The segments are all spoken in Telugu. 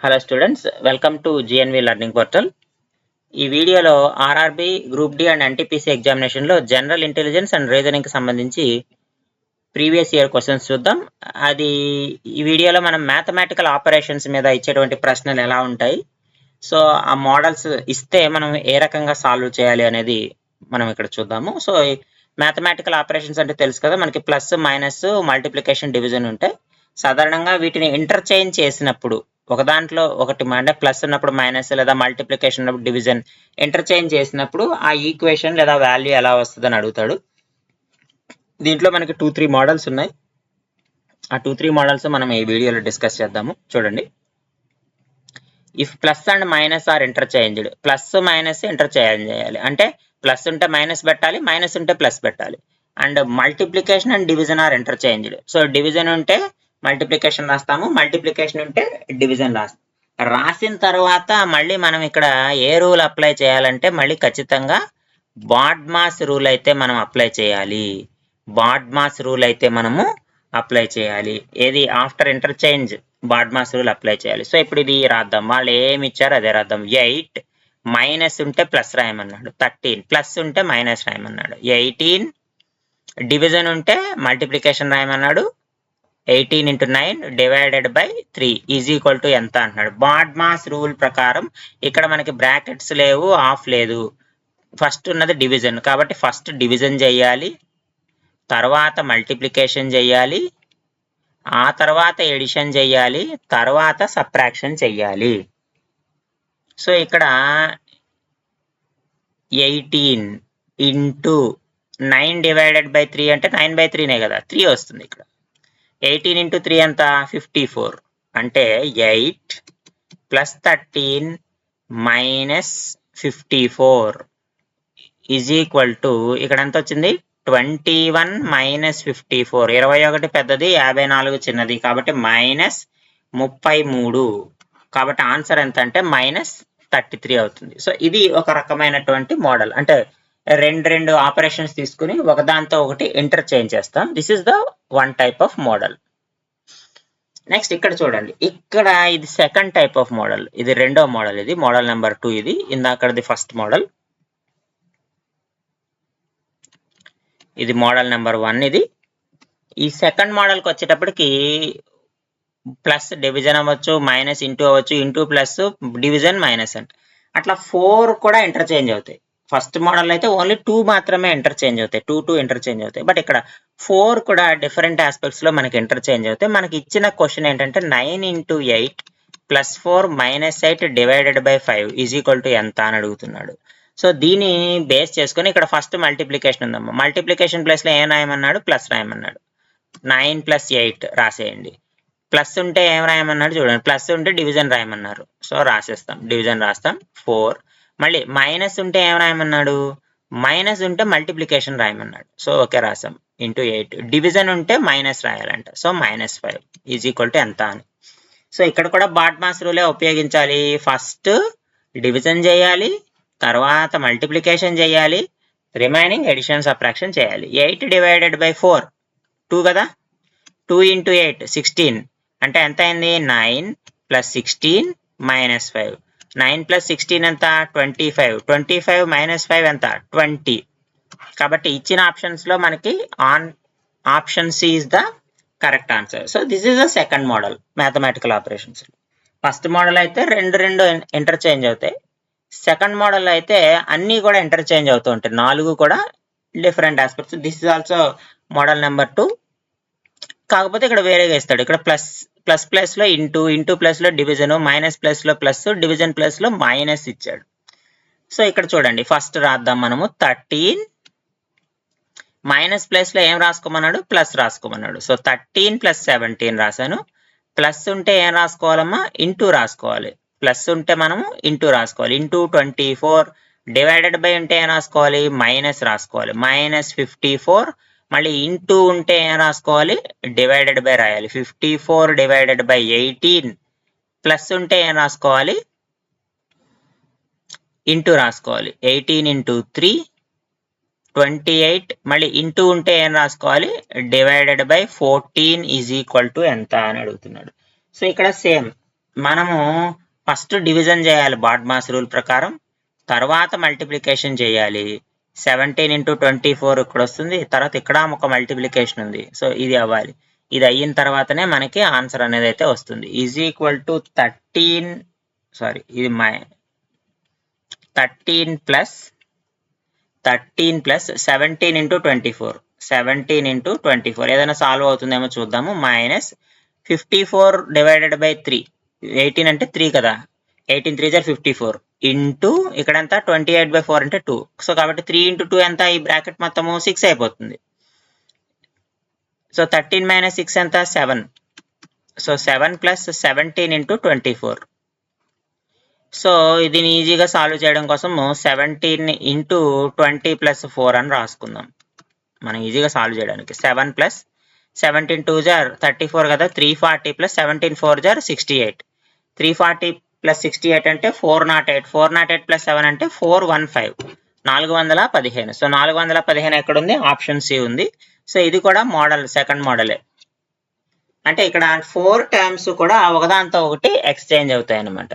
Hello students, welcome to GNV learning portal. ఈ వీడియోలో RRB, group D and NTPC ఎగ్జామినేషన్లో జనరల్ ఇంటెలిజెన్స్ అండ్ రీజనింగ్కి సంబంధించి ప్రీవియస్ ఇయర్ క్వశ్చన్స్ చూద్దాం. ఈ వీడియోలో మనం మ్యాథమెటికల్ ఆపరేషన్స్ మీద ఇచ్చేటువంటి ప్రశ్నలు ఎలా ఉంటాయి, సో ఆ మోడల్స్ ఇస్తే మనం ఏ రకంగా సాల్వ్ చేయాలి అనేది మనం ఇక్కడ చూద్దాము. సో మ్యాథమెటికల్ ఆపరేషన్స్ అంటే తెలుసు కదా, మనకి ప్లస్, మైనస్, మల్టిప్లికేషన్, డివిజన్ ఉంటాయి. సాధారణంగా వీటిని ఇంటర్చేంజ్ చేసినప్పుడు ఒక దాంట్లో ఒకటి అంటే ప్లస్ ఉన్నప్పుడు మైనస్, లేదా మల్టిప్లికేషన్ ఉన్నప్పుడు డివిజన్ ఇంటర్చేంజ్ చేసినప్పుడు ఆ ఈక్వేషన్ లేదా వాల్యూ ఎలా వస్తుందని అడుగుతాడు. దీంట్లో మనకి 2-3 మోడల్స్ ఉన్నాయి. ఆ 2-3 మోడల్స్ మనం ఈ వీడియోలో డిస్కస్ చేద్దాము. చూడండి, if plus and minus are interchanged, plus minus interchange చేయాలి అంటే ప్లస్ ఉంటే మైనస్ పెట్టాలి, మైనస్ ఉంటే ప్లస్ పెట్టాలి. And multiplication and division are interchanged, so division ఉంటే మల్టిప్లికేషన్ రాస్తాము, మల్టిప్లికేషన్ ఉంటే డివిజన్ రాస్తాము. రాసిన తర్వాత మళ్ళీ మనం ఇక్కడ ఏ రూల్ అప్లై చేయాలంటే మళ్ళీ ఖచ్చితంగా బాడ్మాస్ రూల్ అయితే మనం అప్లై చేయాలి. బాడ్మాస్ రూల్ అయితే మనము అప్లై చేయాలి. ఏది after interchange BODMAS rule apply చేయాలి. సో ఇప్పుడు ఇది రాద్దాం. వాళ్ళు ఏమి ఇచ్చారో అదే రాద్దాం. 8 మైనస్ ఉంటే ప్లస్ రాయమన్నాడు, 13 ప్లస్ ఉంటే మైనస్ రాయమన్నాడు, 18 డివిజన్ ఉంటే multiplication రాయమన్నాడు, 18 into 9 divided by 3 is equal to ఎంత అంటున్నాడు. బాడ్మాస్ రూల్ ప్రకారం ఇక్కడ మనకి బ్రాకెట్స్ లేవు, ఆఫ్ లేదు. ఫస్ట్ ఉన్నది డివిజన్ కాబట్టి ఫస్ట్ డివిజన్ చేయాలి, తర్వాత మల్టిప్లికేషన్ చేయాలి, ఆ తర్వాత ఎడిషన్ చేయాలి, తర్వాత సబ్ట్రాక్షన్ చేయాలి. సో ఇక్కడ 18 into 9 divided by 3 అంటే 9/3నే కదా, 3 వస్తుంది. ఇక్కడ 18 into 3 ఎంత, 54. అంటే 8 plus 13 minus 54 is equal to ఇక్కడ ఎంత వచ్చింది, 21 minus 54. 21 పెద్దది, 54 చిన్నది కాబట్టి -33. కాబట్టి ఆన్సర్ ఎంత అంటే -33 అవుతుంది. సో ఇది ఒక రకమైనటువంటి మోడల్. అంటే రెండు ఆపరేషన్స్ తీసుకుని ఒకదాంతో ఒకటి ఇంటర్చేంజ్ చేస్తాం. This is the one type of model. Next ఇక్కడ చూడండి, ఇక్కడ ఇది సెకండ్ టైప్ ఆఫ్ మోడల్, ఇది రెండో మోడల్, ఇది మోడల్ నెంబర్ 2. ఇది ఇందాకది ఫస్ట్ మోడల్, ఇది మోడల్ నెంబర్ 1. ఇది ఈ సెకండ్ మోడల్కి వచ్చేటప్పటికి ప్లస్ డివిజన్ అవ్వచ్చు, మైనస్ ఇంటూ అవ్వచ్చు, ఇంటూ ప్లస్ డివిజన్ మైనస్ అంటే అట్లా 4 కూడా ఇంటర్చేంజ్ అవుతాయి. ఫస్ట్ మోడల్ అయితే ఓన్లీ 2 మాత్రమే ఇంటర్చేంజ్ అవుతాయి, 2 ఇంటర్చేంజ్ అవుతాయి. బట్ ఇక్కడ 4 కూడా డిఫరెంట్ ఆస్పెక్ట్స్ లో మనకి ఇంటర్చేంజ్ అవుతాయి. మనకి ఇచ్చిన క్వశ్చన్ ఏంటంటే 9 into 8 plus 4 minus 8 divided by 5 is equal to ఎంత అని అడుగుతున్నాడు. సో దీన్ని బేస్ చేసుకొని ఇక్కడ ఫస్ట్ మల్టిప్లికేషన్ ఉందమ్మా. మల్టిప్లికేషన్ ప్లేస్ లో ఏం రాయమన్నాడు, ప్లస్ రాయమన్నాడు. 9 plus 8 రాసేయండి. ప్లస్ ఉంటే ఏం రాయమన్నాడు చూడండి, ప్లస్ ఉంటే డివిజన్ రాయమన్నారు. సో రాసేస్తాం, డివిజన్ రాస్తాం 4. మళ్ళీ మైనస్ ఉంటే ఏం రాయమన్నాడు, మైనస్ ఉంటే మల్టిప్లికేషన్ రాయమన్నాడు. సో ఓకే రాసాం, ఇంటూ 8. డివిజన్ ఉంటే మైనస్ రాయాలంట. సో -5 ఈజ్ ఈక్వల్ టు ఎంత అని. సో ఇక్కడ కూడా బాడ్మాస్ రూలే ఉపయోగించాలి. ఫస్ట్ డివిజన్ చేయాలి, తర్వాత మల్టిప్లికేషన్ చేయాలి, రిమైనింగ్ ఎడిషన్ సబ్ట్రాక్షన్ చేయాలి. 8 divided by 4 2 కదా, 2 into 8 16 అంటే ఎంత అయింది, 9 plus 16 minus 5. 9 plus 16 ఎంత, 25. 25 minus 5 ఎంత, 20. కాబట్టి ఇచ్చిన ఆప్షన్స్ లో మనకి option C is the correct answer. So this is the second model mathematical operations. First model అయితే రెండు ఇంటర్చేంజ్ అవుతాయి. సెకండ్ మోడల్ అయితే అన్ని కూడా ఇంటర్చేంజ్ అవుతూ ఉంటాయి, 4 కూడా different aspects. This is also model number 2. కాకపోతే ఇక్కడ వేరేగా ఇస్తాడు. ఇక్కడ ప్లస్ ప్లస్ లో ఇంటూ ప్లస్ లో డివిజన్, మైనస్ ప్లస్ లో ప్లస్, డివిజన్ ప్లస్ లో మైనస్ ఇచ్చాడు. సో ఇక్కడ చూడండి, ఫస్ట్ రాద్దాం మనము 13 మైనస్ ప్లస్ లో ఏం రాసుకోమన్నాడు, ప్లస్ రాసుకోమన్నాడు. సో 13 plus 17 రాశాను. ప్లస్ ఉంటే ఏం రాసుకోవాలమ్మా, ఇంటూ రాసుకోవాలి. ప్లస్ ఉంటే మనము ఇంటూ రాసుకోవాలి. ఇంటూ 24 డివైడెడ్ బై ఉంటే ఏం రాసుకోవాలి, మైనస్ రాసుకోవాలి. -54 మళ్ళీ ఇంటూ ఉంటే ఏం రాసుకోవాలి, డివైడెడ్ బై రాయాలి. 54 divided by 18 ప్లస్ ఉంటే ఏం రాసుకోవాలి, ఇంటూ రాసుకోవాలి. 18 into 3 28 మళ్ళీ ఇంటూ ఉంటే ఏం రాసుకోవాలి, divided by 14 is equal to ఎంత అని అడుగుతున్నాడు. సో ఇక్కడ సేమ్ మనము ఫస్ట్ డివిజన్ చేయాలి బాడ్మాస్ రూల్ ప్రకారం, తర్వాత మల్టిప్లికేషన్ చేయాలి. 17 × 24 ఇక్కడ వస్తుంది, తర్వాత ఇక్కడ ఒక మల్టిప్లికేషన్ ఉంది. సో ఇది అవ్వాలి. ఇది అయిన తర్వాతనే మనకి ఆన్సర్ అనేది అయితే వస్తుంది. ఈజ్ ఈక్వల్ టు 13 ఇది 13 ప్లస్ 17 × 24. 17 × 24 ఏదైనా సాల్వ్ అవుతుందేమో చూద్దాము. Minus 54 divided by 3. 18 అంటే 3 కదా, 18 3 = 54 ఇంటూ ఇక్కడంతా 28/4 అంటే 2. సో కాబట్టి 3 × 2 ఎంత, ఈ బ్రాకెట్ మొత్తము 6 అయిపోతుంది. సో 13 - 6 ఎంత, 7. సో 7 + 17 × 24. సో దీన్ని ఈజీగా సాల్వ్ చేయడం కోసం 17 × 20 + 4 అని రాసుకుందాం. మనం ఈజీగా సాల్వ్ చేయడానికి 7 + 17 2 = 34 కదా, 340 + 17 4 = 68. 340 + 68 అంటే 408. 408 + 7 అంటే 415. 415. సో 415 ఎక్కడుంది, ఆప్షన్ సి ఉంది. సో ఇది కూడా మోడల్, సెకండ్ మోడలే. అంటే ఇక్కడ 4 టర్మ్స్ కూడా ఒకదాంతో ఒకటి ఎక్స్చేంజ్ అవుతాయి అన్నమాట.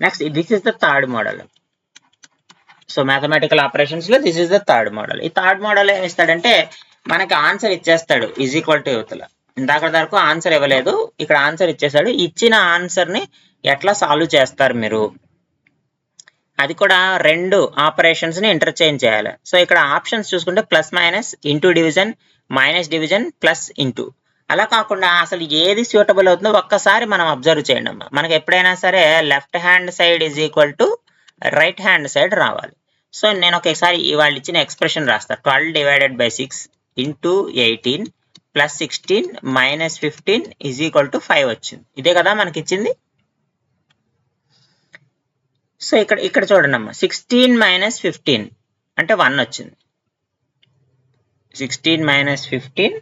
Next this is the third model. So mathematical operations లో this is the third model. ఈ థర్డ్ మోడల్ ఏమి ఇస్తాడంటే మనకి ఆన్సర్ ఇచ్చేస్తాడు ఈజ్ ఈక్వల్ టు యువతల. ఇందాక వరకు ఆన్సర్ ఇవ్వలేదు, ఇక్కడ ఆన్సర్ ఇచ్చేసాడు. ఇచ్చిన ఆన్సర్ ని ఎట్లా సాల్వ్ చేస్తారు మీరు, అది కూడా రెండు ఆపరేషన్స్ ని ఇంటర్చేంజ్ చేయాలి. సో ఇక్కడ ఆప్షన్స్ చూసుకుంటే plus minus, into division, minus division, plus into. అలా కాకుండా అసలు ఏది సూటబుల్ అవుతుందో ఒక్కసారి మనం అబ్జర్వ్ చేయండి అమ్మా. మనకి ఎప్పుడైనా సరే left hand side is equal to right hand side రావాలి. సో నేను ఒకసారి వాళ్ళు ఇచ్చిన ఎక్స్ప్రెషన్ రాస్తా. 12 divided by 6 into 18 plus 16 minus 15 is equal to 5 వచ్చింది. ఇదే కదా మనకి ఇచ్చింది. సో ఇక్కడ చూడండి అమ్మా, 16 - 15 అంటే 1 వచ్చింది. 16 - 15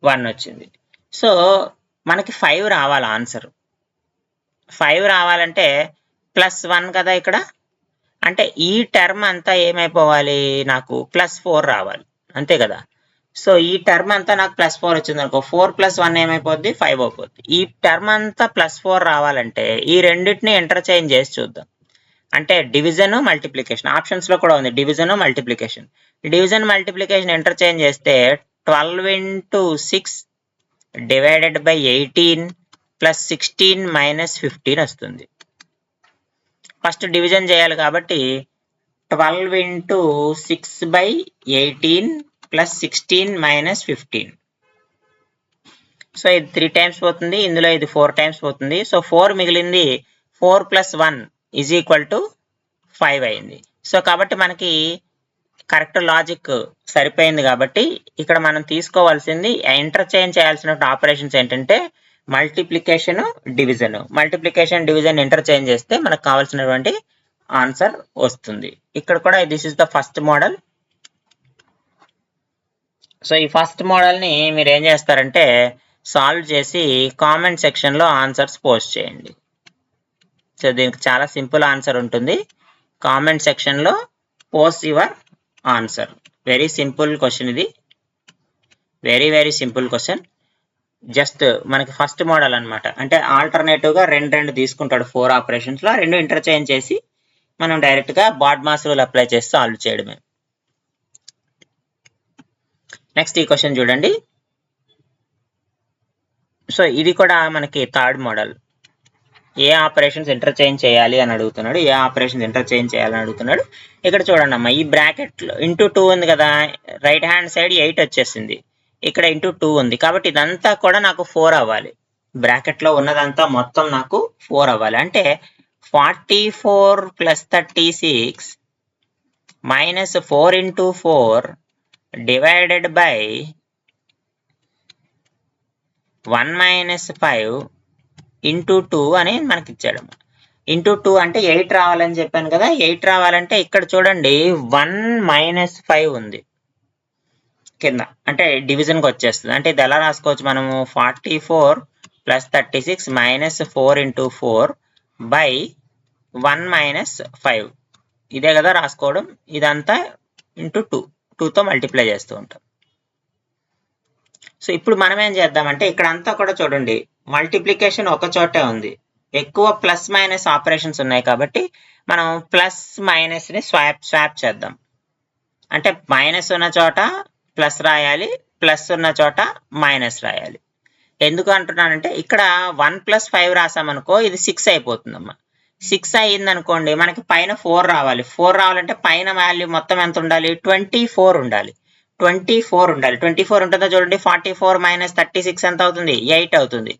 1 వచ్చింది. సో మనకి 5 రావాలి ఆన్సర్. 5 రావాలంటే +1 కదా ఇక్కడ, అంటే ఈ టర్మ్ అంతా ఏమైపోవాలి, నాకు +4 రావాలి, అంతే కదా. సో ఈ టర్మ్ అంతా నాకు +4 వచ్చింది అనుకో, 4 + 1 ఏమైపోద్ది, 5 అయిపోద్ది. ఈ టర్మ్ అంతా +4 రావాలంటే ఈ రెండింటిని ఇంటర్చేంజ్ చేసి చూద్దాం. అంటే డివిజన్, మల్టిప్లికేషన్. ఆప్షన్స్ లో కూడా ఉంది division, multiplication. Division, multiplication interchange చేస్తే 12 × 6 డివైడెడ్ బై 18 ప్లస్ 16 మైనస్ 15 వస్తుంది. ఫస్ట్ డివిజన్ చేయాలి కాబట్టి 12 × 6/18 ప్లస్ 16 మైనస్ 15. సో ఇది 3 టైమ్స్ పోతుంది, ఇందులో ఇది 4 టైమ్స్ పోతుంది. సో 4 మిగిలింది. 4 + 1 ఈజ్ ఈక్వల్ టు 5 అయింది. సో కాబట్టి మనకి కరెక్ట్ లాజిక్ సరిపోయింది. కాబట్టి ఇక్కడ మనం తీసుకోవాల్సింది, ఇంటర్చేంజ్ చేయాల్సిన ఆపరేషన్స్ ఏంటంటే multiplication, division. Multiplication, division interchange చేస్తే మనకు కావాల్సినటువంటి ఆన్సర్ వస్తుంది. ఇక్కడ కూడా this is the first model. So ఈ ఫస్ట్ మోడల్ని మీరు ఏం చేస్తారంటే సాల్వ్ చేసి కామెంట్ సెక్షన్లో ఆన్సర్స్ పోస్ట్ చేయండి. సో దీనికి చాలా సింపుల్ ఆన్సర్ ఉంటుంది. కామెంట్ సెక్షన్లో post your answer. Very simple question ఇది, వెరీ సింపుల్ క్వశ్చన్. జస్ట్ మనకి ఫస్ట్ మోడల్ అనమాట. అంటే ఆల్టర్నేటివ్గా రెండు తీసుకుంటాడు 4 ఆపరేషన్స్లో, రెండు ఇంటర్చేంజ్ చేసి మనం డైరెక్ట్గా బాడ్మాస్ రూల్ అప్లై చేసి సాల్వ్ చేయడమే. నెక్స్ట్ ఈ క్వశ్చన్ చూడండి. సో ఇది కూడా మనకి థర్డ్ మోడల్. ఏ ఆపరేషన్స్ ఇంటర్చేంజ్ చేయాలి అని అడుగుతున్నాడు, ఏ ఆపరేషన్స్ ఇంటర్చేంజ్ చేయాలని అడుగుతున్నాడు. ఇక్కడ చూడండి అమ్మా, ఈ బ్రాకెట్లో ఇంటూ 2 ఉంది కదా, రైట్ హ్యాండ్ సైడ్ 8 వచ్చేసింది, ఇక్కడ ఇంటూ 2 ఉంది. కాబట్టి ఇదంతా కూడా నాకు 4 అవ్వాలి. బ్రాకెట్లో ఉన్నదంతా మొత్తం నాకు 4 అవ్వాలి. అంటే 44 + 36 మైనస్ 4 × 4 డివైడెడ్ బై 1 - 5 ఇంటూ 2 అని మనకి ఇచ్చాడు. ఇంటూ 2 అంటే 8 రావాలని చెప్పాను కదా. 8 రావాలంటే ఇక్కడ చూడండి 1 - 5 ఉంది కింద, అంటే డివిజన్కి వచ్చేస్తుంది. అంటే ఇది ఎలా రాసుకోవచ్చు మనము, 44 + 36 మైనస్ 4 × 4 బై 1 - 5 ఇదే కదా రాసుకోవడం. ఇదంతా ఇంటూ 2తో మల్టిప్లై చేస్తూ ఉంటాం. సో ఇప్పుడు మనం ఏం చేద్దామంటే ఇక్కడ అంతా కూడా చూడండి మల్టిప్లికేషన్ ఒక చోటే ఉంది, ఎక్కువ ప్లస్ మైనస్ ఆపరేషన్స్ ఉన్నాయి కాబట్టి మనం ప్లస్ మైనస్ని స్వాప్ చేద్దాం. అంటే మైనస్ ఉన్న చోట ప్లస్ రాయాలి, ప్లస్ ఉన్న చోట మైనస్ రాయాలి. ఎందుకు అంటున్నానంటే ఇక్కడ 1 + 5 రాసామనుకో ఇది 6 అయిపోతుందమ్మా. 6 అయ్యింది అనుకోండి, మనకి పైన 4 రావాలి. 4 రావాలంటే పైన వాల్యూ మొత్తం ఎంత ఉండాలి? 24 ఉండాలి. 24 ఉండాలి. 24 ఉంటుందో చూడండి. 44 - 36 ఎంత అవుతుంది? 8 అవుతుంది.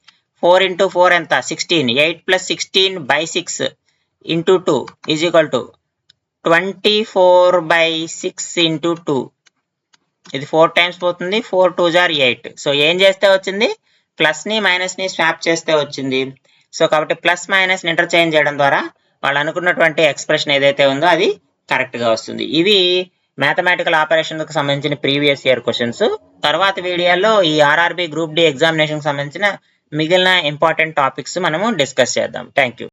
4 × 4 ఎంత? 16. 8 + 16/6 × 2 = 24/6 × 2. ఇది 4 టైమ్స్ పోతుంది. 4 × 2 = 8. సో ఏం చేస్తే వచ్చింది? ప్లస్ని మైనస్ని స్వాప్ చేస్తే వచ్చింది. సో కాబట్టి ప్లస్ మైనస్ని ఇంటర్చేంజ్ చేయడం ద్వారా వాళ్ళు అనుకున్నటువంటి ఎక్స్ప్రెషన్ ఏదైతే ఉందో అది కరెక్ట్గా వస్తుంది. ఇవి మ్యాథమెటికల్ ఆపరేషన్కి సంబంధించిన ప్రీవియస్ ఇయర్ క్వశ్చన్స్. తర్వాత వీడియోలో ఈ ఆర్ఆర్బి గ్రూప్ డి ఎగ్జామినేషన్కి సంబంధించిన మిగిలిన ఇంపార్టెంట్ టాపిక్స్ మనము డిస్కస్ చేద్దాం. Thank you.